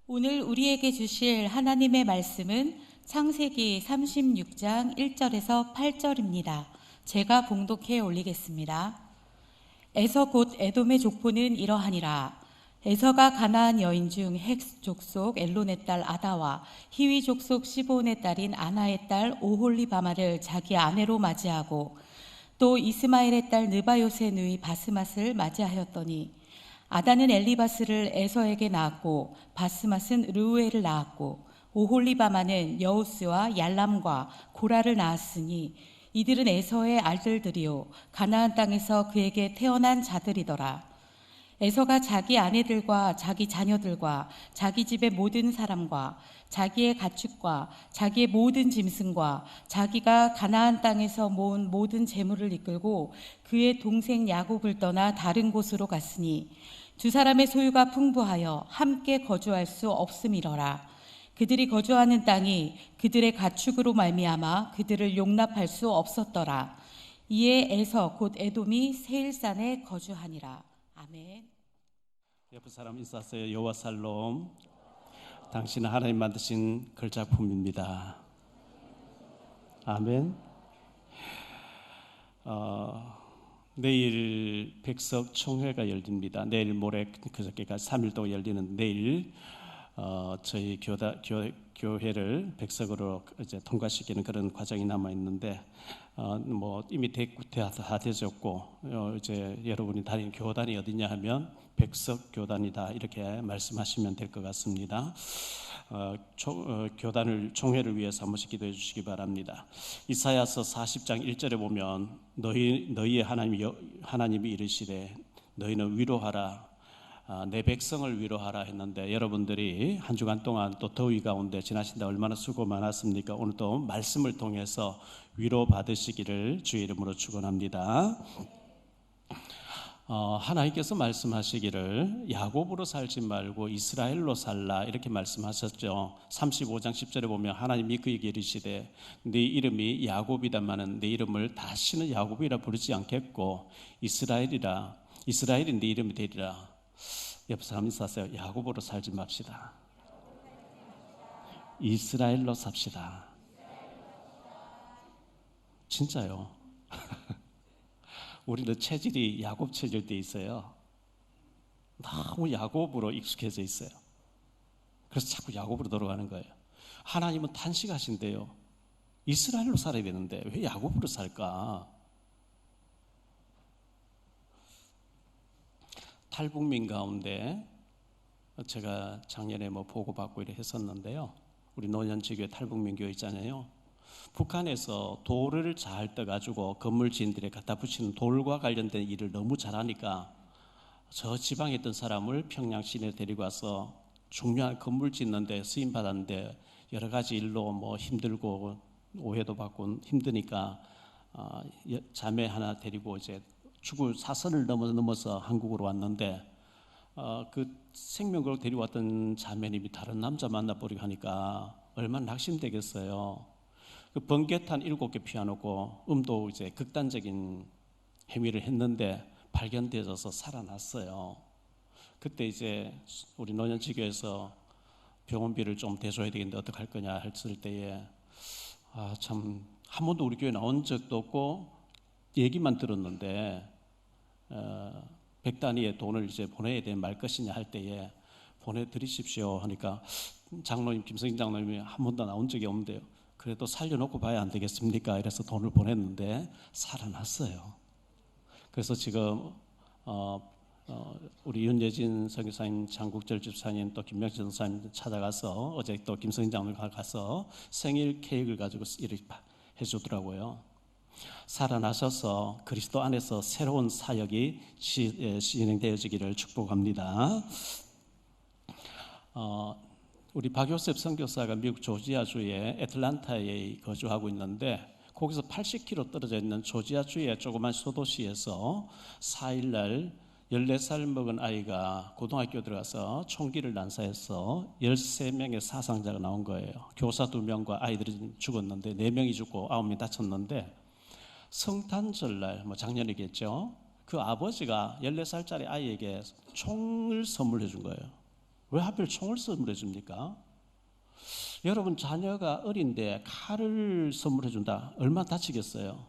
오늘 우리에게 주실 하나님의 말씀은 창세기 36장 1절에서 8절입니다. 제가 봉독해 올리겠습니다. 에서 곧 에돔의 족보는 이러하니라. 에서가 가나안 여인 중 헷 족속 엘론의 딸 아다와 히위 족속 시브온의 딸인 아나의 딸 오홀리바마를 자기 아내로 맞이하고 또 이스마엘의 딸 느바요스의 누이 바스맛을 맞이하였더니 아다는 엘리바스를 에서에게 낳았고 바스맛은 르우엘을 낳았고 오홀리바마는 여우스와 얄람과 고라를 낳았으니 이들은 에서의 아들들이요 가나안 땅에서 그에게 태어난 자들이더라. 에서가 자기 아내들과 자기 자녀들과 자기 집의 모든 사람과 자기의 가축과 자기의 모든 짐승과 자기가 가나안 땅에서 모은 모든 재물을 이끌고 그의 동생 야곱을 떠나 다른 곳으로 갔으니 두 사람의 소유가 풍부하여 함께 거주할 수 없음이러라. 그들이 거주하는 땅이 그들의 가축으로 말미암아 그들을 용납할 수 없었더라. 이에 에서 곧 에돔이 세일산에 거주하니라. 아멘. 옆에 사람 인사하세요. 여호와 살롬. 당신은 하나님 만드신 걸작품입니다. 아멘. 내일 백석 총회가 열립니다. 내일 모레 그저께가 3일 동안 열리는 내일 저희 교회를 백석으로 이제 통과시키는 그런 과정이 남아 있는데 뭐 이미 다 되졌고 이제 여러분이 다니는 교단이 어디냐 하면 백석 교단이다 이렇게 말씀하시면 될 것 같습니다. 교단을 총회를 위해서 한 번씩 기도해 주시기 바랍니다. 이사야서 40장 1절에 보면 너희의 하나님이 이르시되 너희는 위로하라 내 백성을 위로하라 했는데 여러분들이 한 주간 동안 또 더위 가운데 지나신다 얼마나 수고 많았습니까? 오늘도 말씀을 통해서 위로 받으시기를 주의 이름으로 축원합니다. 하나님께서 말씀하시기를 야곱으로 살지 말고 이스라엘로 살라 이렇게 말씀하셨죠. 35장 10절에 보면 하나님이 그에게 이르시되 네 이름이 야곱이다마는 네 이름을 다시는 야곱이라 부르지 않겠고 이스라엘이 네 이름이 되리라. 옆 사람 인사하세요. 야곱으로 살지 맙시다. 이스라엘로 삽시다. 진짜요. 우리는 체질이 야곱 체질돼 있어요. 너무 야곱으로 익숙해져 있어요. 그래서 자꾸 야곱으로 돌아가는 거예요. 하나님은 탄식하신대요. 이스라엘로 살아야 되는데 왜 야곱으로 살까? 탈북민 가운데 제가 작년에 보고받고 이렇게 했었는데요. 우리 노년지교회 탈북민 교회 있잖아요. 북한에서 돌을 잘 떠가지고 건물 지인들에 갖다 붙이는 돌과 관련된 일을 너무 잘하니까 저 지방에 있던 사람을 평양 시내에 데리고 와서 중요한 건물 짓는 데 쓰임 받았는데 여러 가지 일로 힘들고 오해도 받고 힘드니까 자매 하나 데리고 이제 죽을 사선을 넘어서 한국으로 왔는데 그 생명으로 데려왔던 자매님이 다른 남자 만나버리고 하니까 얼마나 낙심되겠어요. 그 번개탄 7개 피워놓고 음도 이제 극단적인 행위를 했는데 발견되어서 살아났어요. 그때 이제 우리 노년지교에서 병원비를 좀 대줘야 되겠는데 어떡할 거냐 했을 때에 참 한 번도 우리 교회 나온 적도 없고 얘기만 들었는데 100단위의 돈을 이제 보내야 돼 말 것이냐 할 때에 보내드리십시오 하니까 장로님 김성인 장로님이 한 번도 나온 적이 없는데요. 그래도 살려놓고 봐야 안 되겠습니까? 이래서 돈을 보냈는데 살아났어요. 그래서 지금 우리 윤예진 선교사님, 장국절 집사님, 또 김명진 선사님 찾아가서 어제 또 김성인 장로님 가서 생일 케이크를 가지고 이렇게 해주더라고요. 살아나셔서 그리스도 안에서 새로운 사역이 진행되어지기를 축복합니다. 우리 박요셉 선교사가 미국 조지아주의 애틀란타에 거주하고 있는데 거기서 80km 떨어져 있는 조지아주의 조그만 소도시에서 4일날 14살 먹은 아이가 고등학교 들어가서 총기를 난사해서 13명의 사상자가 나온 거예요. 교사 2명과 아이들이 죽었는데 4명이 죽고 9명이 다쳤는데 성탄절날 작년이겠죠. 그 아버지가 14살짜리 아이에게 총을 선물해 준 거예요. 왜 하필 총을 선물해 줍니까? 여러분 자녀가 어린데 칼을 선물해 준다. 얼마나 다치겠어요?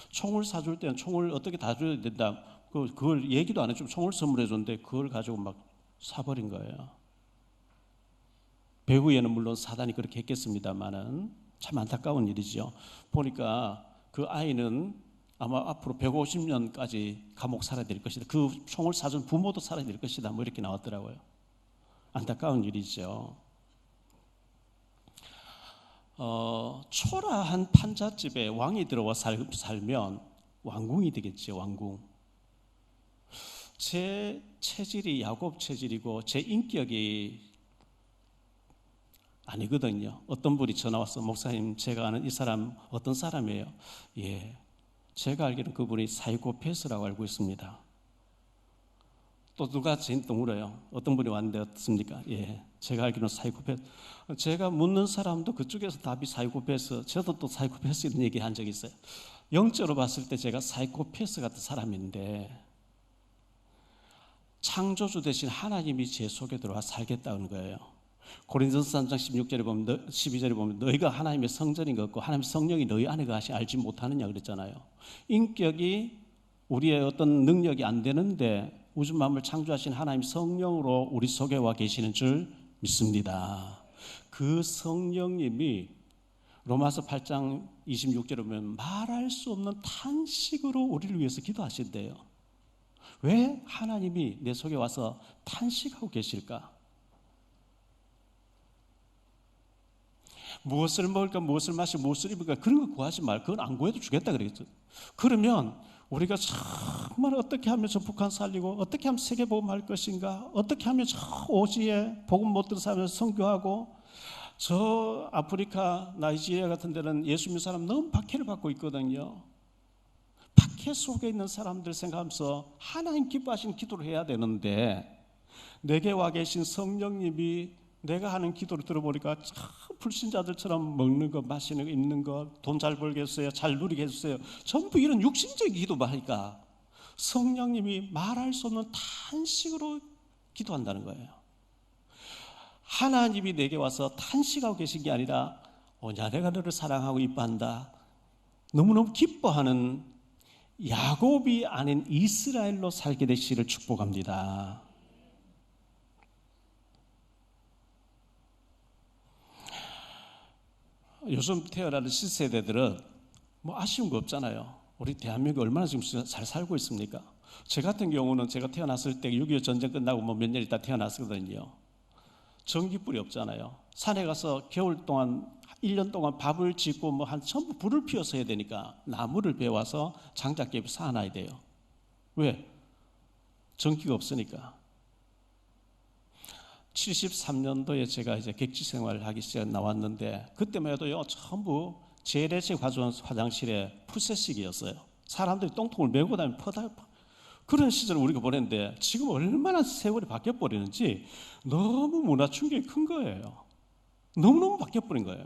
총을 사줄 때는 총을 어떻게 다 줘야 된다. 그걸 얘기도 안 해주고 총을 선물해 줬는데 그걸 가지고 막 사버린 거예요. 배후에는 물론 사단이 그렇게 했겠습니다만은 참 안타까운 일이죠. 보니까 그 아이는 아마 앞으로 150년까지 감옥 살아야 될 것이다. 그 총을 사준 부모도 살아야 될 것이다. 뭐 이렇게 나왔더라고요. 안타까운 일이죠. 초라한 판잣집에 왕이 들어와 살면 왕궁이 되겠죠. 왕궁. 제 체질이 야곱 체질이고 제 인격이 아니거든요. 어떤 분이 전화 와서 목사님 제가 아는 이 사람 어떤 사람이에요? 예, 제가 알기로는 그분이 사이코패스라고 알고 있습니다. 또 누가 저한테 물어요. 어떤 분이 왔는데 어떻습니까? 예, 제가 알기로는 사이코패스. 제가 묻는 사람도 그쪽에서 답이 사이코패스. 저도 또 사이코패스 이런 얘기 한 적이 있어요. 영적으로 봤을 때 제가 사이코패스 같은 사람인데 창조주 대신 하나님이 제 속에 들어와 살겠다는 거예요. 고린도서 3장 16절에 보면 12절에 보면 너희가 하나님의 성전인 것 같고 하나님의 성령이 너희 안에 가시 알지 못하느냐 그랬잖아요. 인격이 우리의 어떤 능력이 안 되는데 우주 만물 창조하신 하나님 성령으로 우리 속에 와 계시는 줄 믿습니다. 그 성령님이 로마서 8장 26절에 보면 말할 수 없는 탄식으로 우리를 위해서 기도하신대요. 왜 하나님이 내 속에 와서 탄식하고 계실까? 무엇을 먹을까, 무엇을 마실까, 무엇을 입을까 그런 거 구하지 말. 그건 안 구해도 주겠다 그랬죠. 그러면 우리가 정말 어떻게 하면 저 북한 살리고 어떻게 하면 세계 복음할 것인가, 어떻게 하면 저 오지에 복음 못 들은 사람을 선교하고 저 아프리카 나이지리아 같은 데는 예수 믿는 사람 너무 박해를 받고 있거든요. 박해 속에 있는 사람들 생각하면서 하나님 기뻐하시는 기도를 해야 되는데 내게 와 계신 성령님이 내가 하는 기도를 들어보니까 참 불신자들처럼 먹는 거, 마시는 거, 입는 거, 돈 잘 벌게 해주세요, 잘 누리게 해주세요. 전부 이런 육신적인 기도만 하니까 성령님이 말할 수 없는 탄식으로 기도한다는 거예요. 하나님이 내게 와서 탄식하고 계신 게 아니라 오냐 내가 너를 사랑하고 이뻐한다. 너무너무 기뻐하는 야곱이 아닌 이스라엘로 살게 되시기를 축복합니다. 요즘 태어나는 신세대들은 뭐 아쉬운 거 없잖아요. 우리 대한민국 얼마나 지금 잘 살고 있습니까? 저 같은 경우는 제가 태어났을 때 6.25 전쟁 끝나고 뭐 몇 년 있다 태어났거든요. 전기불이 없잖아요. 산에 가서 겨울 동안 1년 동안 밥을 짓고 뭐 한 전부 불을 피워서 해야 되니까 나무를 베와서 장작개비 쌓아놔야 돼요. 왜? 전기가 없으니까. 73년도에 제가 이제 객지 생활을 하기 시작해 나왔는데 그때만 해도요 전부 재래식 가져온 화장실에 풀셋식이었어요. 사람들이 똥통을 메고 다니면 퍼다 그런 시절을 우리가 보냈는데 지금 얼마나 세월이 바뀌어버리는지 너무 문화 충격이 큰 거예요. 너무너무 바뀌어버린 거예요.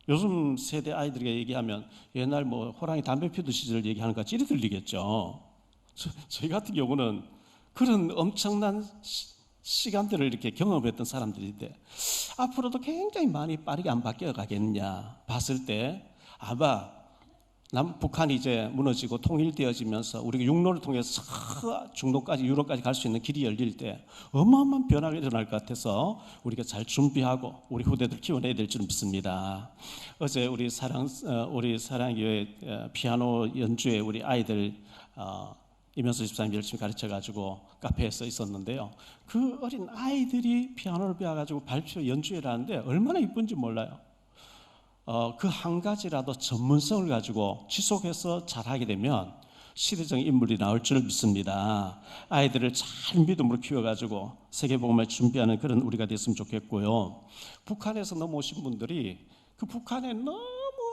요즘 세대 아이들에게 얘기하면 옛날 뭐 호랑이 담배 피우던 시절 얘기하는 거 찌리 들리겠죠. 저희 같은 경우는 그런 엄청난 시간들을 이렇게 경험했던 사람들인데 앞으로도 굉장히 많이 빠르게 안 바뀌어 가겠냐 봤을 때 아마 북한이 이제 무너지고 통일되어지면서 우리가 육로를 통해서 중동까지 유럽까지 갈 수 있는 길이 열릴 때 어마어마한 변화가 일어날 것 같아서 우리가 잘 준비하고 우리 후대들 키워내야 될 줄 믿습니다. 어제 우리 사랑교회 피아노 연주회 우리 아이들 이면수 집사님 열심히 가르쳐가지고 카페에서 있었는데요. 그 어린 아이들이 피아노를 배워가지고 발표 연주회를 하는데 얼마나 이쁜지 몰라요. 그 한 가지라도 전문성을 가지고 지속해서 잘하게 되면 시대적인 인물이 나올 줄 믿습니다. 아이들을 잘 믿음으로 키워가지고 세계복음을 준비하는 그런 우리가 됐으면 좋겠고요. 북한에서 넘어오신 분들이 그 북한에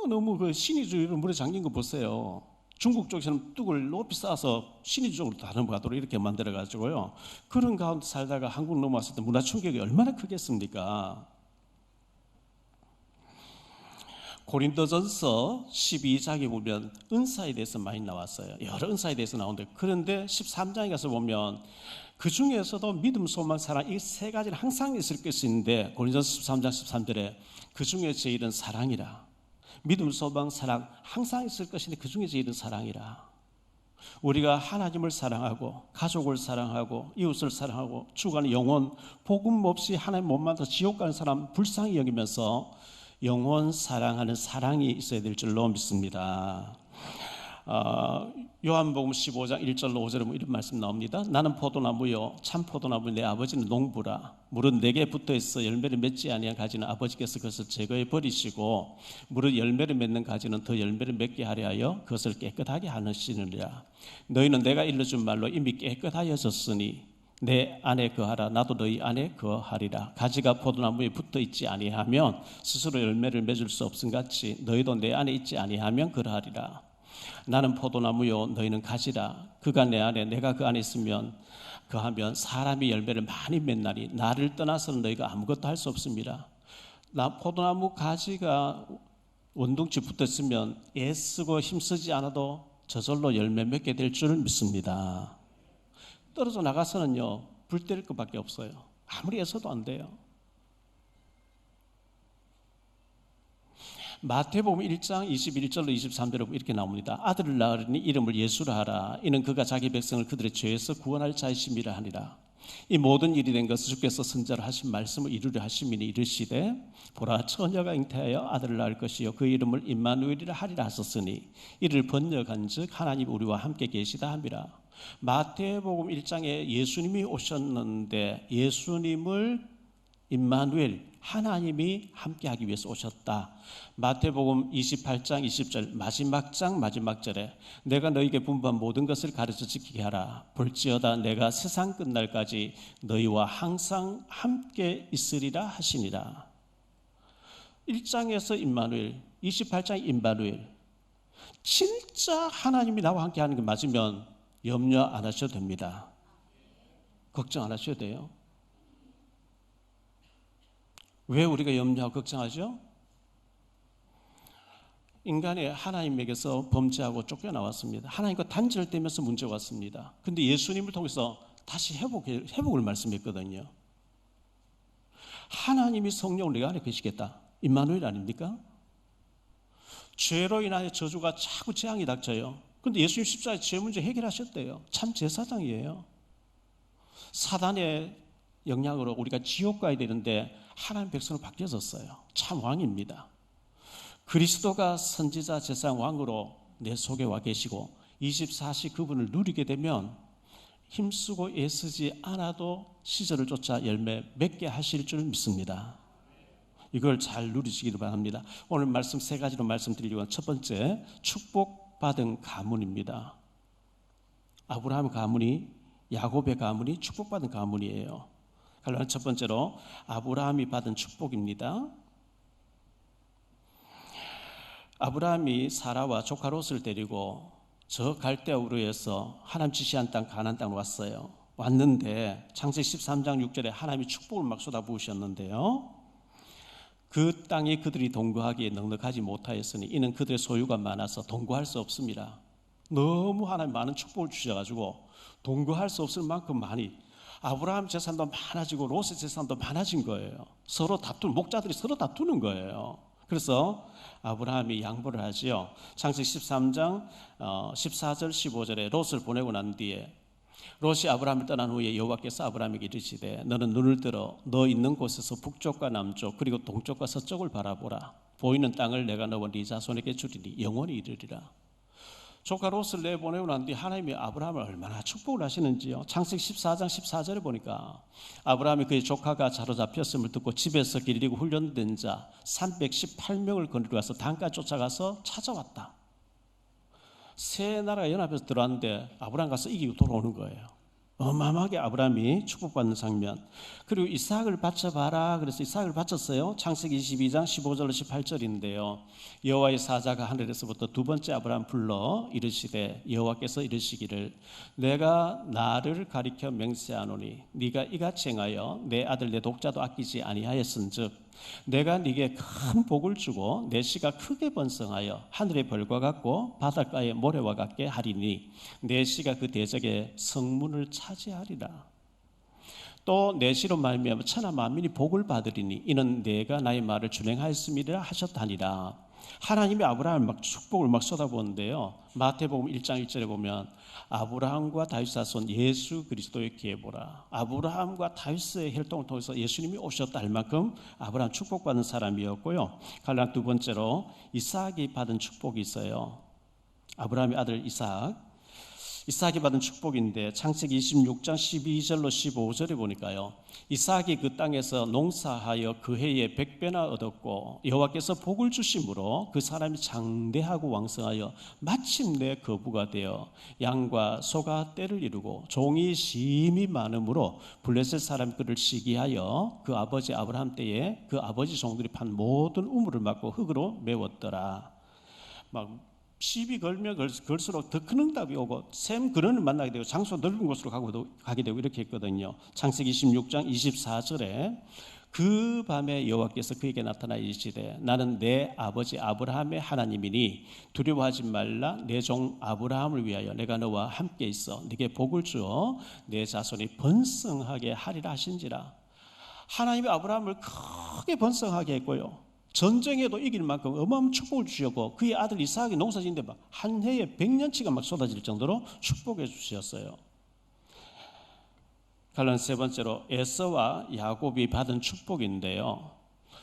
너무 그 신의주의로 물에 잠긴 거 보세요. 중국 쪽에서는 뚝을 높이 쌓아서 신의주적으로 다 넘어가도록 이렇게 만들어가지고요. 그런 가운데 살다가 한국 넘어왔을 때 문화 충격이 얼마나 크겠습니까? 고린도전서 12장에 보면 은사에 대해서 많이 나왔어요. 여러 은사에 대해서 나오는데 그런데 13장에 가서 보면 그 중에서도 믿음, 소망, 사랑 이 세 가지는 항상 있을 것인데 고린도서 13장 13절에 그 중에 제일은 사랑이라. 믿음, 소망, 사랑 항상 있을 것인데 그 중에 제일은 사랑이라. 우리가 하나님을 사랑하고 가족을 사랑하고 이웃을 사랑하고 죽어가는 영혼, 복음 없이 하나님 못 만나서 지옥 가는 사람 불쌍히 여기면서 영혼 사랑하는 사랑이 있어야 될 줄로 믿습니다. 요한복음 15장 1절로 5절에 보면 이런 말씀 나옵니다. 나는 포도나무요 참 포도나무 내 아버지는 농부라. 물은 내게 붙어있어 열매를 맺지 아니한 가지는 아버지께서 그것을 제거해 버리시고 물은 열매를 맺는 가지는 더 열매를 맺게 하려 하여 그것을 깨끗하게 하시느니라. 너희는 내가 일러준 말로 이미 깨끗하여졌으니 내 안에 거하라. 나도 너희 안에 거하리라. 가지가 포도나무에 붙어있지 아니하면 스스로 열매를 맺을 수 없음같이 너희도 내 안에 있지 아니하면 그러하리라. 나는 포도나무요 너희는 가지라. 그가 내 안에 내가 그 안에 있으면 그하면 사람이 열매를 많이 맺나니 나를 떠나서는 너희가 아무것도 할 수 없습니다. 포도나무 가지가 원둥치 붙었으면 애쓰고 힘쓰지 않아도 저절로 열매 맺게 될 줄 믿습니다. 떨어져 나가서는요 불 때릴 것밖에 없어요. 아무리 애써도 안 돼요. 마태복음 1장 21절로 23절에 이렇게 나옵니다. 아들을 낳으리니 이름을 예수라 하라. 이는 그가 자기 백성을 그들의 죄에서 구원할 자이심이라 하니라. 이 모든 일이 된 것은 주께서 선자로 하신 말씀을 이루려 하심이니 이르시되 보라 처녀가 잉태하여 아들을 낳을 것이요 그 이름을 임마누엘이라 하리라 하셨으니 이를 번역한즉 하나님 우리와 함께 계시다 함이라. 마태복음 1장에 예수님이 오셨는데 예수님을 임마누엘 하나님이 함께하기 위해서 오셨다. 마태복음 28장 20절 마지막 장 마지막 절에 내가 너희에게 분부한 모든 것을 가르쳐 지키게 하라. 볼지어다 내가 세상 끝날까지 너희와 항상 함께 있으리라 하시니라. 1장에서 임마누엘, 28장 임마누엘. 진짜 하나님이 나와 함께하는 게 맞으면 염려 안 하셔도 됩니다. 걱정 안 하셔도 돼요. 왜 우리가 염려하고 걱정하죠? 인간이 하나님에게서 범죄하고 쫓겨나왔습니다. 하나님과 단절되면서 문제가 왔습니다. 그런데 예수님을 통해서 다시 회복을 말씀했거든요. 하나님이 성령을 내 안에 계시겠다. 임마누엘 아닙니까? 죄로 인하여 저주가 자꾸 재앙이 닥쳐요. 그런데 예수님 십자가에 죄 문제 해결하셨대요. 참 제사장이에요. 사단의 영향으로 우리가 지옥 가야 되는데 하나님 백성으로 바뀌어졌어요. 참 왕입니다. 그리스도가 선지자 제사장 왕으로 내 속에 와 계시고 24시 그분을 누리게 되면 힘쓰고 애쓰지 않아도 시절을 쫓아 열매 맺게 하실 줄 믿습니다. 이걸 잘 누리시기를 바랍니다. 오늘 말씀 세 가지로 말씀드리려고 첫 번째 축복받은 가문입니다. 아브라함 가문이 야곱의 가문이 축복받은 가문이에요. 그러나 첫 번째로 아브라함이 받은 축복입니다. 아브라함이 사라와 조카 롯을 데리고 저 갈대아 우르에서 하나님 지시한 땅 가나안 땅으로 왔어요. 왔는데 창세기 13장 6절에 하나님이 축복을 막 쏟아부으셨는데요. 그 땅이 그들이 동거하기에 넉넉하지 못하였으니 이는 그들의 소유가 많아서 동거할 수 없습니다. 너무 하나님 많은 축복을 주셔가지고 동거할 수 없을 만큼 많이 아브라함 재산도 많아지고 롯의 재산도 많아진 거예요. 서로 목자들이 서로 다투는 거예요. 그래서 아브라함이 양보를 하지요. 창세기 13장 14절 15절에 롯을 보내고 난 뒤에 롯이 아브라함을 떠난 후에 여호와께서 아브라함에게 이르시되 너는 눈을 들어 너 있는 곳에서 북쪽과 남쪽 그리고 동쪽과 서쪽을 바라보라. 보이는 땅을 내가 너와 네 자손에게 주리니 영원히 이르리라. 조카 롯을 내보내고 난 뒤 하나님이 아브라함을 얼마나 축복을 하시는지요. 창세기 14장 14절에 보니까 아브라함이 그의 조카가 사로잡혔음을 듣고 집에서 길리고 훈련된 자 318명을 거느리고 와서 단까지 쫓아가서 찾아왔다. 세 나라가 연합해서 들어왔는데 아브라함 가서 이기고 돌아오는 거예요. 어마어마하게 아브라함이 축복받는 장면. 그리고 이삭을 바쳐봐라. 그래서 이삭을 바쳤어요. 창세기 22장 15절로 18절인데요. 여호와의 사자가 하늘에서부터 두 번째 아브라함 불러 이르시되 여호와께서 이르시기를 내가 나를 가리켜 맹세하노니 네가 이같이 행하여 내 아들 내 독자도 아끼지 아니하였은즉 내가 네게 큰 복을 주고 내 씨가 크게 번성하여 하늘의 별과 같고 바닷가의 모래와 같게 하리니 내 씨가 그 대적의 성문을 차지하리라. 또 내시로 말미암아 천하 만민이 복을 받으리니 이는 내가 나의 말을 준행하였음이라 하셨다니라. 하나님이 아브라함을 막 축복을 막 쏟아부었는데요. 마태복음 1장 1절에 보면 아브라함과 다윗 자손 예수 그리스도의 계보라. 아브라함과 다윗의 혈통을 통해서 예수님이 오셨다 할 만큼 아브라함 축복받은 사람이었고요. 갈랑 두 번째로 이삭이 받은 축복이 있어요. 아브라함의 아들 이삭이 받은 축복인데 창세기 26장 12절로 15절에 보니까요. 이삭이 그 땅에서 농사하여 그 해에 100배나 얻었고 여호와께서 복을 주심으로 그 사람이 장대하고 왕성하여 마침내 거부가 되어 양과 소가 떼를 이루고 종이 심히 많음으로 블레셋 사람 그를 시기하여 그 아버지 아브라함 때에 그 아버지 종들이 판 모든 우물을 막고 흙으로 메웠더라. 막 시비 걸면 걸수록 더 큰 응답이 오고 샘 그런을 만나게 되고 장소 넓은 곳으로 가게 되고 이렇게 했거든요. 창세기 26장 24절에 그 밤에 여호와께서 그에게 나타나 이르시되 나는 내 아버지 아브라함의 하나님이니 두려워하지 말라. 내 종 아브라함을 위하여 내가 너와 함께 있어 네게 복을 주어 내 자손이 번성하게 하리라 하신지라. 하나님이 아브라함을 크게 번성하게 했고요. 전쟁에도 이길 만큼 어마어마한 축복을 주셨고 그의 아들 이삭이 농사짓는데 막 한 해에 100년치가 막 쏟아질 정도로 축복해 주셨어요. 갈란 세 번째로 에서와 야곱이 받은 축복인데요.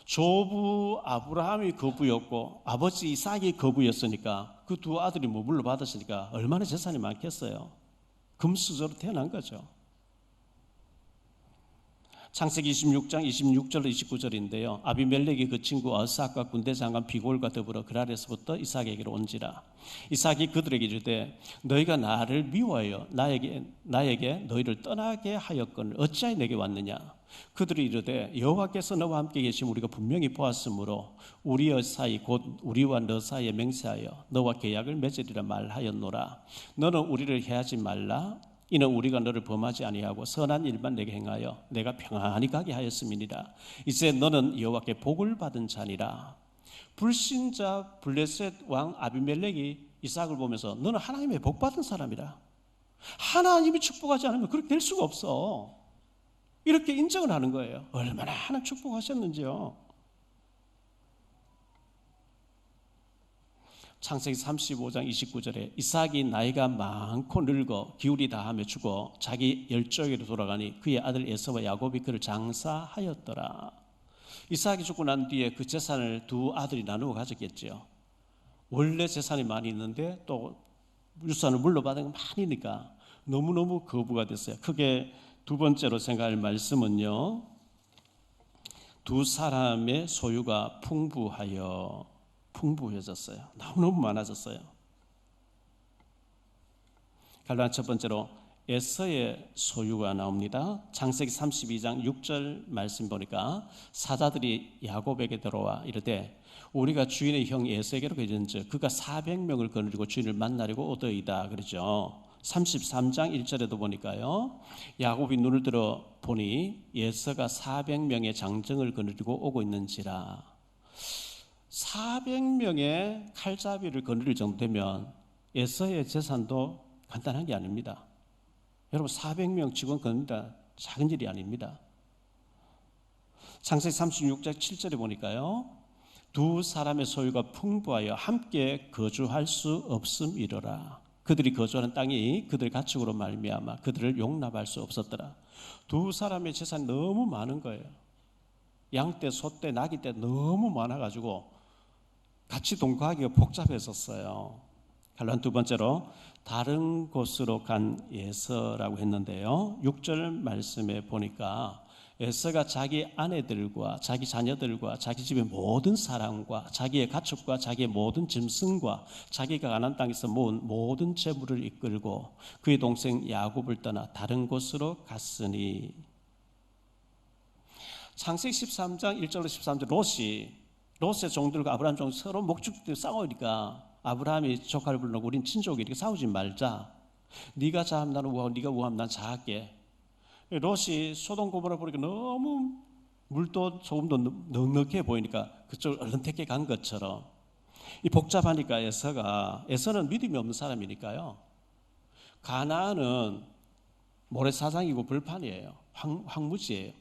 조부 아브라함이 거부였고 아버지 이삭이 거부였으니까 그 두 아들이 물로 받았으니까 얼마나 재산이 많겠어요. 금수저로 태어난 거죠. 창세기 26장 26절 29절인데요. 아비멜렉이 그 친구 어삭과 군대 장관 비골과 더불어 그랄에서부터 이삭에게로 온지라. 이삭이 그들에게 이르되 너희가 나를 미워하여 나에게 너희를 떠나게 하였거늘 어찌하여 내게 왔느냐. 그들이 이르되 여호와께서 너와 함께 계시면 우리가 분명히 보았으므로 우리의 사이 곧 우리와 너 사이에 맹세하여 너와 계약을 맺으리라 말하였노라. 너는 우리를 해하지 말라. 이는 우리가 너를 범하지 아니하고 선한 일만 내게 행하여 내가 평안히 가게 하였음이니라. 이제 너는 여호와께 복을 받은 자니라. 불신자 블레셋 왕 아비멜렉이 이삭을 보면서 너는 하나님의 복 받은 사람이라. 하나님이 축복하지 않으면 그렇게 될 수가 없어. 이렇게 인정을 하는 거예요. 얼마나 하나님 축복하셨는지요. 창세기 35장 29절에 이삭이 나이가 많고 늙어 기울이 다하며 죽어 자기 열조에게로 돌아가니 그의 아들 에서와 야곱이 그를 장사하였더라. 이삭이 죽고 난 뒤에 그 재산을 두 아들이 나누어 가졌겠죠. 원래 재산이 많이 있는데 또 유산을 물려받은 게 많으니까 너무너무 거부가 됐어요. 크게 두 번째로 생각할 말씀은요. 두 사람의 소유가 풍부해졌어요. 너무너무 많아졌어요. 갈라디아 첫 번째로 에서의 소유가 나옵니다. 창세기 32장 6절 말씀 보니까 사자들이 야곱에게 들어와 이르되 우리가 주인의 형 에서에게로 가는즉 그가 400명을 거느리고 주인을 만나려고 오더이다 그러죠. 33장 1절에도 보니까요. 야곱이 눈을 들어 보니 에서가 400명의 장정을 거느리고 오고 있는지라. 400명의 칼잡이를 거느릴 정도 되면 에서의 재산도 간단한 게 아닙니다. 여러분 400명 직원 거느린다 작은 일이 아닙니다. 창세기 36장 7절에 보니까요. 두 사람의 소유가 풍부하여 함께 거주할 수 없음이로라. 그들이 거주하는 땅이 그들의 가축으로 말미암아 그들을 용납할 수 없었더라. 두 사람의 재산이 너무 많은 거예요. 양떼, 소떼, 나귀떼 너무 많아가지고 같이 동거하기가 복잡했었어요. 갈란 두 번째로 다른 곳으로 간 에서라고 했는데요. 6절 말씀에 보니까 에서가 자기 아내들과 자기 자녀들과 자기 집의 모든 사람과 자기의 가축과 자기의 모든 짐승과 자기가 가나안 땅에서 모은 모든 재물을 이끌고 그의 동생 야곱을 떠나 다른 곳으로 갔으니. 창세기 13장 1절로 13절 롯의 종들과 아브라함 종들 서로 목축들 싸우니까 아브라함이 조카를 불러놓고 우린 친족이 이렇게 싸우지 말자. 네가 자하면 나는 우하고 네가 우하면 난 자할게. 롯이 소돔 고모라 보니까 너무 물도 조금 더 넉넉해 보이니까 그쪽을 얼른 택해 간 것처럼 이 복잡하니까 에서는 믿음이 없는 사람이니까요. 가나안은 모래사장이고 벌판이에요. 황무지예요.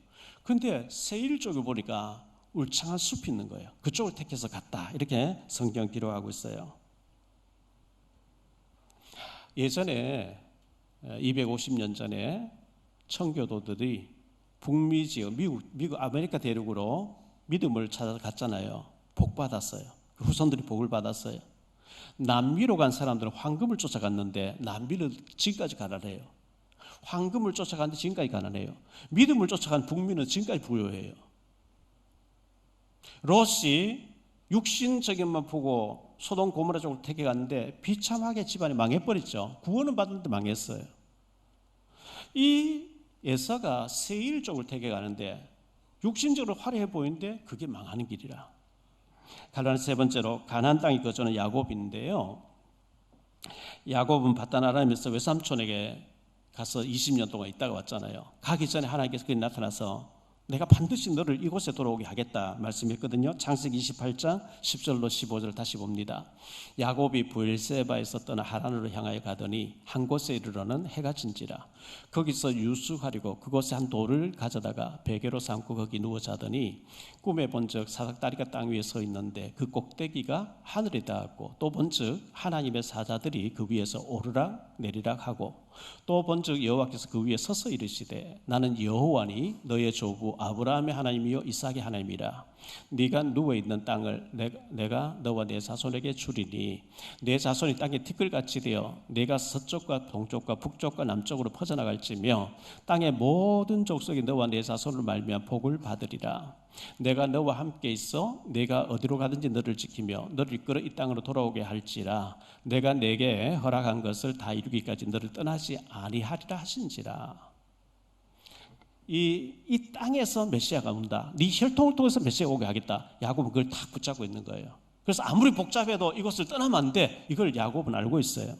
근데 세일 쪽에 보니까 울창한 숲이 있는 거예요. 그쪽을 택해서 갔다. 이렇게 성경 기록하고 있어요. 예전에 250년 전에 청교도들이 북미 지역, 미국 아메리카 대륙으로 믿음을 찾아갔잖아요. 복 받았어요. 그 후손들이 복을 받았어요. 남미로 간 사람들은 황금을 쫓아갔는데 남미를 지금까지 가난해요. 황금을 쫓아갔는데 지금까지 가난해요. 믿음을 쫓아간 북미는 지금까지 부유해요. 롯이 육신적인만 보고 소돔 고모라 쪽으로 택해갔는데 비참하게 집안이 망해버렸죠. 구원은 받았는데 망했어요. 이 에서가 세일 쪽을 택해가는데 육신적으로 화려해 보이는데 그게 망하는 길이라. 갈라는 세 번째로 가나안 땅에 거주하는 야곱인데요. 야곱은 바단 아람에서 외삼촌에게 가서 20년 동안 있다가 왔잖아요. 가기 전에 하나님께서 그에 나타나서 내가 반드시 너를 이곳에 돌아오게 하겠다 말씀했거든요. 창세기 28장 10절로 15절 다시 봅니다. 야곱이 브엘세바에서 떠나 하란으로 향하여 가더니 한 곳에 이르러는 해가 진지라. 거기서 유숙하려고 그곳에 한 돌을 가져다가 베개로 삼고 거기 누워 자더니 꿈에 본즉 사닥다리가 땅 위에 서 있는데 그 꼭대기가 하늘에 닿았고 또 본즉 하나님의 사자들이 그 위에서 오르락 내리락 하고 또 본즉 여호와께서 그 위에 서서 이르시되 나는 여호와니 너의 조부 아브라함의 하나님이요 이삭의 하나님이라. 네가 누워 있는 땅을 내가 너와 내 자손에게 주리니 내 자손이 땅에 티끌같이 되어 내가 서쪽과 동쪽과 북쪽과 남쪽으로 퍼져나갈지며 땅의 모든 족속이 너와 내 자손을 말미암아 복을 받으리라. 내가 너와 함께 있어 내가 어디로 가든지 너를 지키며 너를 이끌어 이 땅으로 돌아오게 할지라. 내가 내게 허락한 것을 다 이루기까지 너를 떠나지 아니하리라 하신지라. 이 땅에서 메시아가 온다. 네 혈통을 통해서 메시아가 오게 하겠다. 야곱은 그걸 딱 붙잡고 있는 거예요. 그래서 아무리 복잡해도 이것을 떠나면 안 돼. 이걸 야곱은 알고 있어요.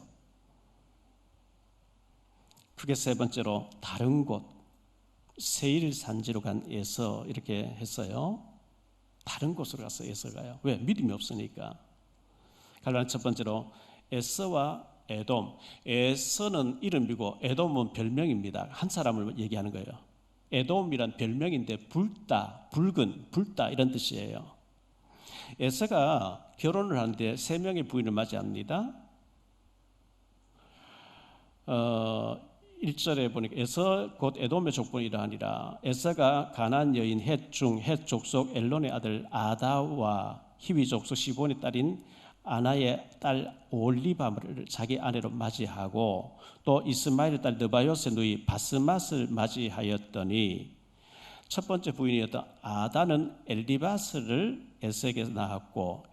그게 세 번째로 다른 곳 세일 산지로 간 에서 이렇게 했어요. 다른 곳으로 가서 에서가요. 왜? 믿음이 없으니까. 갈라는 첫 번째로 에서와 에돔. 에서는 이름이고 에돔은 별명입니다. 한 사람을 얘기하는 거예요. 에돔이란 별명인데 붉다, 붉은, 붉다 이런 뜻이에요. 에서가 결혼을 하는데 세 명의 부인을 맞이합니다. 1절에 보니까 에서 곧 에돔의 족본이라 하니라. 에서가 가나안 여인 헷 족속 엘론의 아들 아다와 히위 족속 시본의 딸인 아나의 딸 올리바를 자기 아내로 맞이하고 또 이스마엘의 딸 느바요스의 누이 바스맛을 맞이하였더니 첫 번째 부인이었던 아다는 엘리바스를 에서에게서 낳았고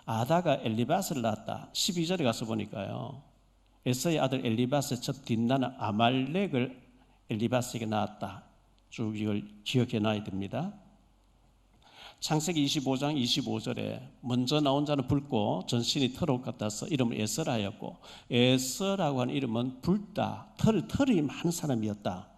아다가 엘리바스를 낳았다. 12절에 가서 보니까요. 에서의 아들 엘리바스의 첫 뒷나는 아말렉을 엘리바스에게 낳았다. 쭉 이걸 기억해 놔야 됩니다. 창세기 25장 25절에 먼저 나온 자는 붉고 전신이 털옷 같아서 이름을 에서라 하였고 에서라고 하는 이름은 붉다, 털이 많은 사람이었다.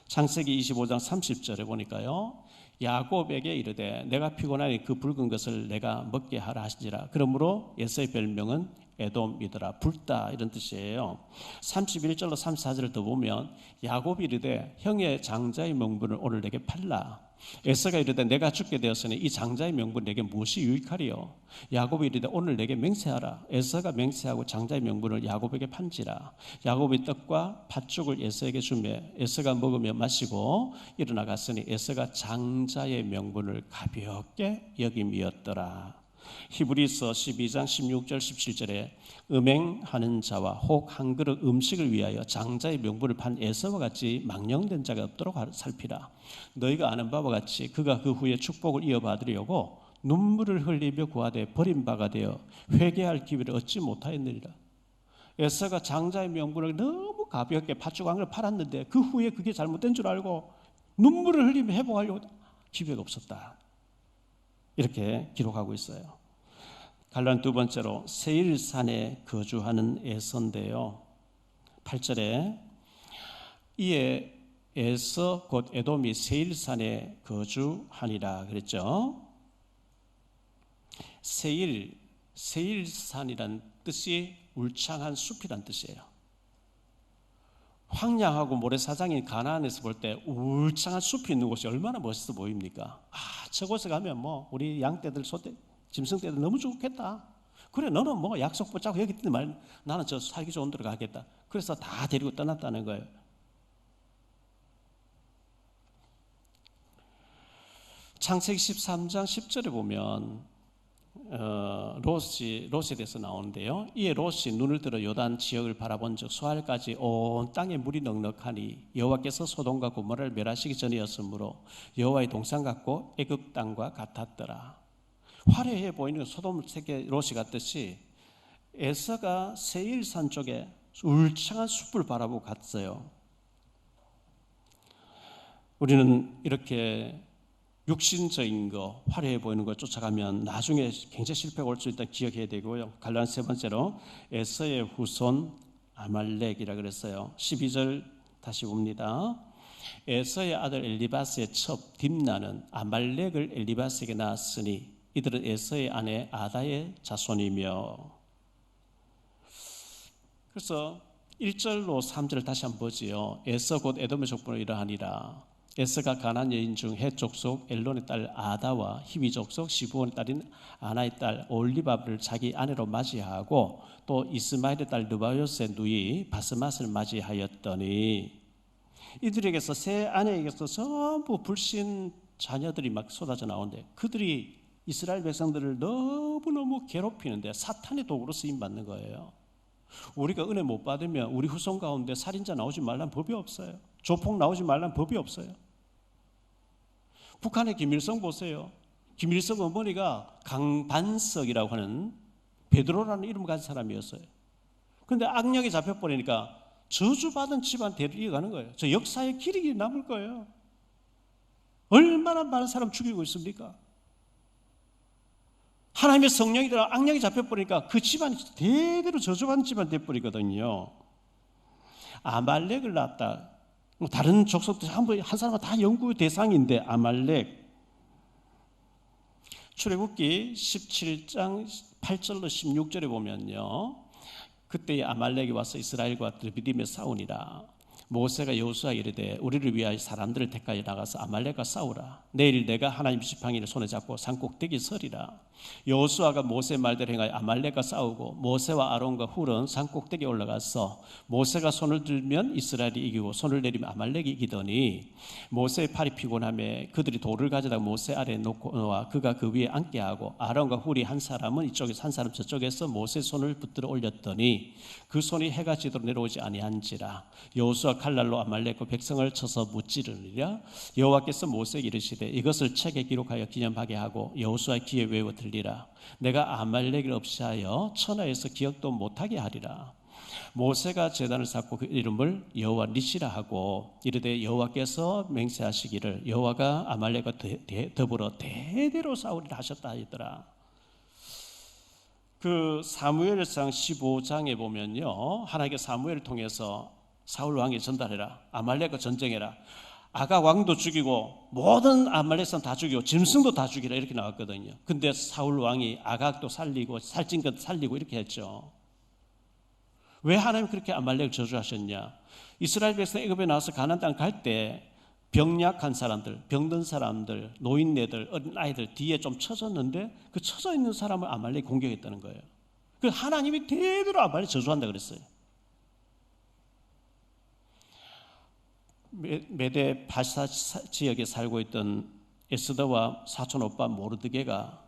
창세기 25장 30절에 보니까요. 야곱에게 이르되 내가 피곤하니 그 붉은 것을 내가 먹게 하라 하시니라. 그러므로 에서의 별명은 에돔이더라. 붉다 이런 뜻이에요. 31절로 34절을 더 보면 야곱이 이르되 형의 장자의 명분을 오늘 내게 팔라. 에서가 이르되 내가 죽게 되었으니 이 장자의 명분 내게 무엇이 유익하리요. 야곱이 이르되 오늘 내게 맹세하라. 에서가 맹세하고 장자의 명분을 야곱에게 판지라. 야곱이 떡과 팥죽을 에서에게 주며 에서가 먹으며 마시고 일어나 갔으니 에서가 장자의 명분을 가볍게 여김이었더라. 히브리서 12장 16절 17절에 음행하는 자와 혹 한 그릇 음식을 위하여 장자의 명분을 판 에서와 같이 망령된 자가 없도록 살피라. 너희가 아는 바와 같이 그가 그 후에 축복을 이어받으려고 눈물을 흘리며 구하되 버림바가 되어 회개할 기회를 얻지 못하였느니라. 에서가 장자의 명분을 너무 가볍게 팥죽 한 그릇 팔았는데 그 후에 그게 잘못된 줄 알고 눈물을 흘리며 회복하려고 기회가 없었다. 이렇게 기록하고 있어요. 갈라는 두 번째로 세일산에 거주하는 에서인데요. 8절에 이에 에서 곧 에돔이 세일산에 거주하니라 그랬죠. 세일산이란 뜻이 울창한 숲이란 뜻이에요. 황량하고 모래사장인 가나안에서 볼 때 울창한 숲이 있는 곳이 얼마나 멋있어 보입니까? 저곳에 가면 우리 양떼들, 소떼, 짐승떼들 너무 좋겠다. 그래, 너는 약속 붙잡고 여기 있는 말, 나는 저 살기 좋은 데로 가겠다. 그래서 다 데리고 떠났다는 거예요. 창세기 13장 10절에 보면 롯에 대해서 나오는데요. 이에 롯이 눈을 들어 요단 지역을 바라본 즉 수알까지 온 땅에 물이 넉넉하니 여호와께서 소돔과 고모라를 멸하시기 전이었으므로 여호와의 동산 같고 애굽 땅과 같았더라. 화려해 보이는 소돔 세계 롯이 갔듯이 에서가 세일산 쪽에 울창한 숲을 바라보고 갔어요. 우리는 이렇게 육신적인 거, 화려해 보이는 거 쫓아가면 나중에 굉장히 실패가 올 수 있다 기억해야 되고요. 갈라디아 세 번째로 에서의 후손 아말렉이라 그랬어요. 12절 다시 봅니다. 에서의 아들 엘리바스의 첩 딥나는 아말렉을 엘리바스에게 낳았으니 이들은 에서의 아내 아다의 자손이며. 그래서 1절로 3절을 다시 한번 보지요. 에서 곧 에돔의 족보로 이러하니라. 에서가 가나안 여인 중 헷 족속 엘론의 딸 아다와 히위 족속 시브온의 딸인 아나의 딸 올리바를 자기 아내로 맞이하고 또 이스마엘의 딸 느바요스의 누이 바스맛을 맞이하였더니 이들에게서 세 아내에게서 전부 불신 자녀들이 막 쏟아져 나오는데 그들이 이스라엘 백성들을 너무너무 괴롭히는데 사탄의 도구로 쓰임받는 거예요. 우리가 은혜 못 받으면 우리 후손 가운데 살인자 나오지 말란 법이 없어요. 조폭 나오지 말란 법이 없어요. 북한의 김일성 보세요. 김일성 어머니가 강반석이라고 하는 베드로라는 이름 가진 사람이었어요. 그런데 악령에 잡혀버리니까 저주받은 집안 대로 이어가는 거예요. 저 역사의 기록이 남을 거예요. 얼마나 많은 사람 죽이고 있습니까? 하나님의 성령이더라 악령이 잡혀버리니까 그 집안이 대대로 저주받은 집안 돼버리거든요. 아말렉을 낳았다. 다른 족속들 한 사람은 다 연구 대상인데 아말렉. 출애굽기 17장 8절로 16절에 보면요. 그때 아말렉이 와서 이스라엘과 드비딤에 싸우니라. 모세가 여호수아에게 이르되 우리를 위하여 사람들을 택하여 나가서 아말렉과 싸우라. 내일 내가 하나님 지팡이를 손에 잡고 산 꼭대기에 서리라. 여호수아가 모세의 말대로 행하여 아말렉과 싸우고 모세와 아론과 훌은 산 꼭대기에 올라가서 모세가 손을 들면 이스라엘이 이기고 손을 내리면 아말렉이 이기더니 모세의 팔이 피곤하며 그들이 돌을 가져다 모세 아래에 놓고 놓아 그가 그 위에 앉게 하고 아론과 훌이 한 사람은 이쪽에서 한 사람 저쪽에서 모세의 손을 붙들어 올렸더니 그 손이 해가 지도록 내려오지 아니한지라. 여호수아 칼날로 아말렉과 백성을 쳐서 무찌르니라. 여호와께서 모세에게 이르시되 이것을 책에 기록하여 기념하게 하고 여호수아의 귀에 외워 들리라. 내가 아말렉을 없이하여 천하에서 기억도 못하게 하리라. 모세가 제단을 쌓고 그 이름을 여호와 니시라 하고 이르되 여호와께서 맹세하시기를 여호와가 아말렉과 더불어 대대로 싸우리라 하셨다 하였더라. 그 사무엘상 15장에 보면요, 하나님께 사무엘을 통해서 사울 왕에 전달해라, 아말렉과 전쟁해라, 아각 왕도 죽이고 모든 아말렉 사람 다 죽이고 짐승도 다 죽이라 이렇게 나왔거든요. 근데 사울 왕이 아각도 살리고 살찐 것 살리고 이렇게 했죠. 왜 하나님 그렇게 아말렉을 저주하셨냐? 이스라엘 백성 애굽에 나와서 가나안 땅 갈 때 병약한 사람들, 병든 사람들, 노인네들, 어린 아이들 뒤에 좀 처졌는데 그 처져 있는 사람을 아말렉이 공격했다는 거예요. 그 하나님이 대대로 아말렉 저주한다 그랬어요. 메데 바사 지역에 살고 있던 에스더와 사촌 오빠 모르드게가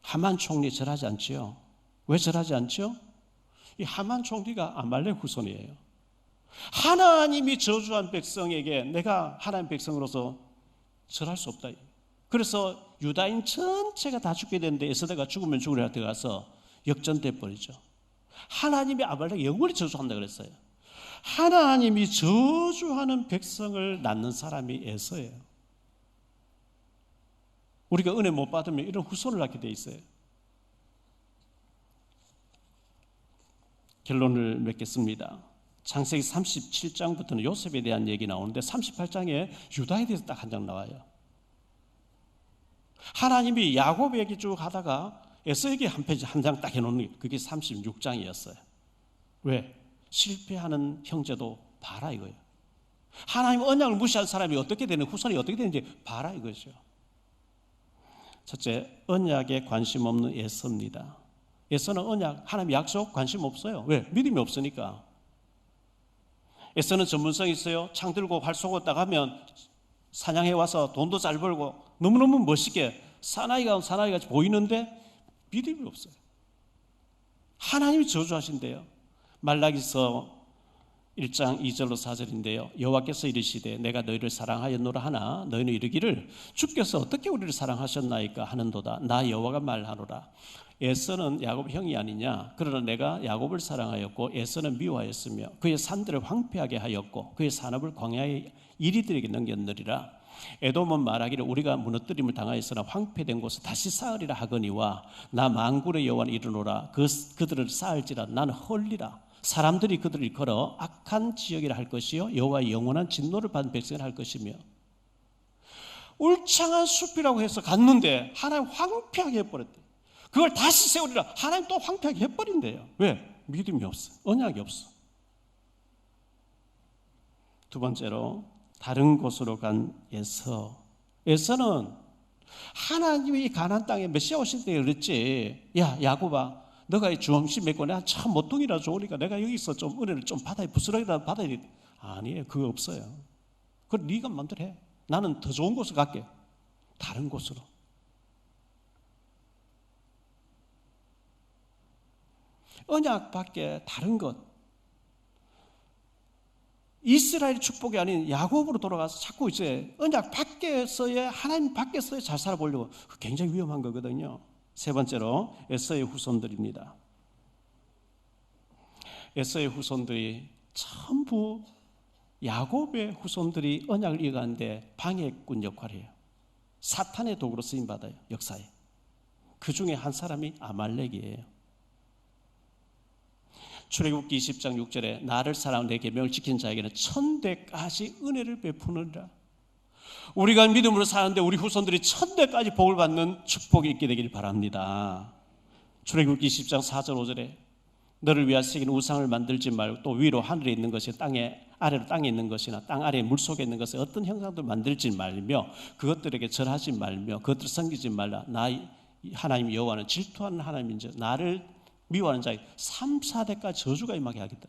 하만 총리 절하지 않지요. 왜 절하지 않죠? 이 하만 총리가 아말렉 후손이에요. 하나님이 저주한 백성에게 내가 하나님 백성으로서 절할 수 없다. 그래서 유다인 전체가 다 죽게 되는데 에스더가 죽으면 죽으리라 들어가서 역전돼 버리죠. 하나님이 아말렉 영원히 저주한다 그랬어요. 하나님이 저주하는 백성을 낳는 사람이 에서예요. 우리가 은혜 못 받으면 이런 후손을 낳게 돼 있어요. 결론을 맺겠습니다. 창세기 37장부터는 요셉에 대한 얘기 나오는데 38장에 유다에 대해서 딱 한 장 나와요. 하나님이 야곱 얘기 쭉 하다가 에서에게 한 페이지 한 장 딱 해놓는 게 그게 36장이었어요. 왜? 실패하는 형제도 봐라 이거예요. 하나님 언약을 무시한 사람이 어떻게 되는, 후손이 어떻게 되는지 봐라 이거죠. 첫째, 언약에 관심 없는 에서입니다. 에서는 언약, 하나님 약속 관심 없어요. 왜? 믿음이 없으니까. 에서는 전문성이 있어요. 창 들고 활 쏘고 딱 하면 사냥해 와서 돈도 잘 벌고 너무너무 멋있게 사나이같이 보이는데 믿음이 없어요. 하나님이 저주하신대요. 말라기서 1장 2절로 4절인데요. 여호와께서 이르시되 내가 너희를 사랑하였노라 하나 너희는 이르기를 주께서 어떻게 우리를 사랑하셨나이까 하는도다. 나 여호와가 말하노라. 에서는 야곱 형이 아니냐. 그러나 내가 야곱을 사랑하였고 에서는 미워하였으며 그의 산들을 황폐하게 하였고 그의 산업을 광야의 이리들에게 넘겼느리라. 에돔은 말하기를 우리가 무너뜨림을 당하였으나 황폐된 곳을 다시 쌓으리라 하거니와 나 만군의 여호와는 이르노라. 그들을 쌓을지라 나는 헐리라. 사람들이 그들을 일컬어 악한 지역이라 할 것이요 여호와의 영원한 진노를 받은 백성이라 할 것이며. 울창한 숲이라고 해서 갔는데 하나님 황폐하게 해버렸대. 그걸 다시 세우리라. 하나님 또 황폐하게 해버린대요. 왜? 믿음이 없어. 언약이 없어. 두 번째로 다른 곳으로 간 에서. 에서는 하나님이 가나안 땅에 메시아 오실 때 그랬지. 야 야곱아, 너가 이 주황씨 맺고 내가 참 모퉁이라 좋으니까 내가 여기서 좀 은혜를 좀 받아야 부스러기라도 받아야 돼. 아니에요. 그거 없어요. 그걸 네가 마음대로 해. 나는 더 좋은 곳을 갈게. 다른 곳으로. 언약 밖에 다른 것. 이스라엘 축복이 아닌 야곱으로 돌아가서 자꾸 이제 언약 밖에서의 하나님 밖에서의 잘 살아보려고 굉장히 위험한 거거든요. 세 번째로 에서의 후손들입니다. 에서의 후손들이 전부 야곱의 후손들이 언약을 이어가는데 방해꾼 역할을 해요. 사탄의 도구로 쓰임받아요. 역사에. 그 중에 한 사람이 아말렉이에요. 출애굽기 20장 6절에 나를 사랑하는 내 계명을 지키는 자에게는 천대까지 은혜를 베푸느니라. 우리가 믿음으로 사는데 우리 후손들이 천대까지 복을 받는 축복이 있게 되길 바랍니다. 출애굽기 20장 4절 5절에 너를 위하여 새긴 우상을 만들지 말고 또 위로 하늘에 있는 것이 아래로 땅에 있는 것이나 땅 아래 물속에 있는 것을 어떤 형상도 만들지 말며 그것들에게 절하지 말며 그것들을 섬기지 말라. 나 하나님 여호와는 질투하는 하나님인지 나를 미워하는 자에 3, 4대까지 저주가 임하게 하겠다.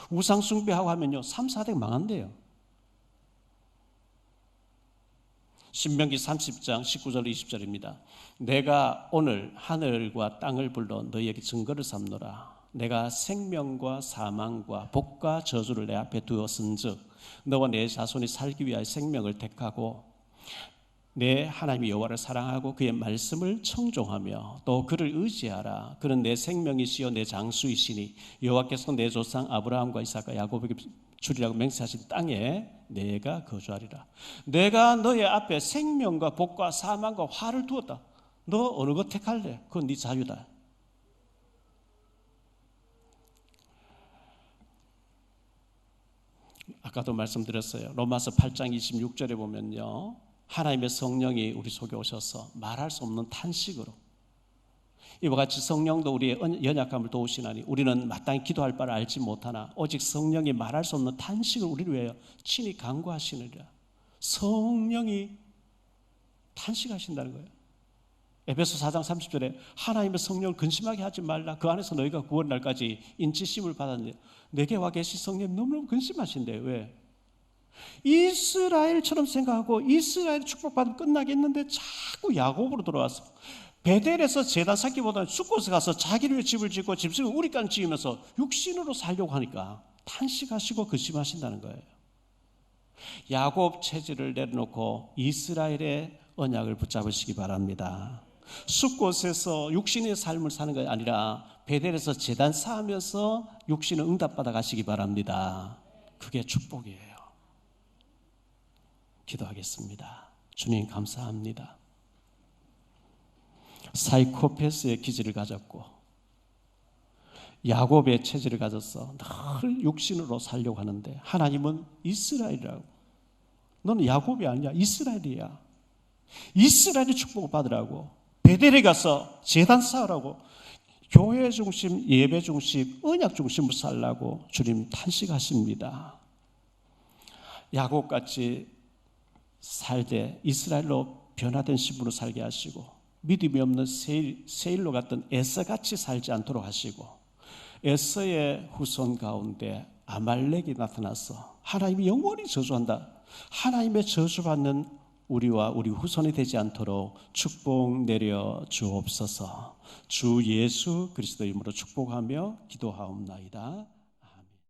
우상 숭배하고 하면요 3, 4대 망한대요. 신명기 30장 19절 20절입니다. 내가 오늘 하늘과 땅을 불러 너희에게 증거를 삼노라. 내가 생명과 사망과 복과 저주를 내 앞에 두었은즉 너와 내 자손이 살기 위하여 생명을 택하고 내 하나님 여호와를 사랑하고 그의 말씀을 청종하며 또 그를 의지하라. 그는 내 생명이시요 내 장수이시니 여호와께서 내 조상 아브라함과 이삭과 야곱에게 주리라고 맹세하신 땅에 내가 거주하리라. 내가 너의 앞에 생명과 복과 사망과 화를 두었다. 너 어느 것 택할래? 그건 네 자유다. 아까도 말씀드렸어요. 로마서 8장 26절에 보면요 하나님의 성령이 우리 속에 오셔서 말할 수 없는 탄식으로 이와 같이 성령도 우리의 연약함을 도우시나니 우리는 마땅히 기도할 바를 알지 못하나 오직 성령이 말할 수 없는 탄식을 우리를 위하여 친히 간구하시느니라. 성령이 탄식하신다는 거예요. 에베소 4장 30절에 하나님의 성령을 근심하게 하지 말라. 그 안에서 너희가 구원날까지 인치심을 받았는데 내게 와 계신 성령이 너무너무 근심하신대요. 왜? 이스라엘처럼 생각하고 이스라엘 축복받으면 끝나겠는데 자꾸 야곱으로 돌아와서 베델에서 제단 쌓기보다는 숫곳에 가서 자기를 위해 집을 짓고 집을 우리까지 지으면서 육신으로 살려고 하니까 탄식하시고 근심하신다는 거예요. 야곱 체질을 내려놓고 이스라엘의 언약을 붙잡으시기 바랍니다. 숫곳에서 육신의 삶을 사는 것이 아니라 베델에서 제단 쌓으면서 육신을 응답받아 가시기 바랍니다. 그게 축복이에요. 기도하겠습니다. 주님 감사합니다. 사이코패스의 기질을 가졌고 야곱의 체질을 가졌어 늘 육신으로 살려고 하는데 하나님은 이스라엘이라고. 너는 야곱이 아니야. 이스라엘이야. 이스라엘의 축복을 받으라고. 베델에 가서 제단 쌓으라고. 교회 중심, 예배 중심, 언약 중심으로 살라고 주님 탄식하십니다. 야곱같이 살되 이스라엘로 변화된 신분으로 살게 하시고, 믿음이 없는 세일로 같던 에서같이 살지 않도록 하시고, 에서의 후손 가운데 아말렉이 나타나서 하나님이 영원히 저주한다, 하나님의 저주받는 우리와 우리 후손이 되지 않도록 축복 내려 주옵소서. 주 예수 그리스도의 이름으로 축복하며 기도하옵나이다.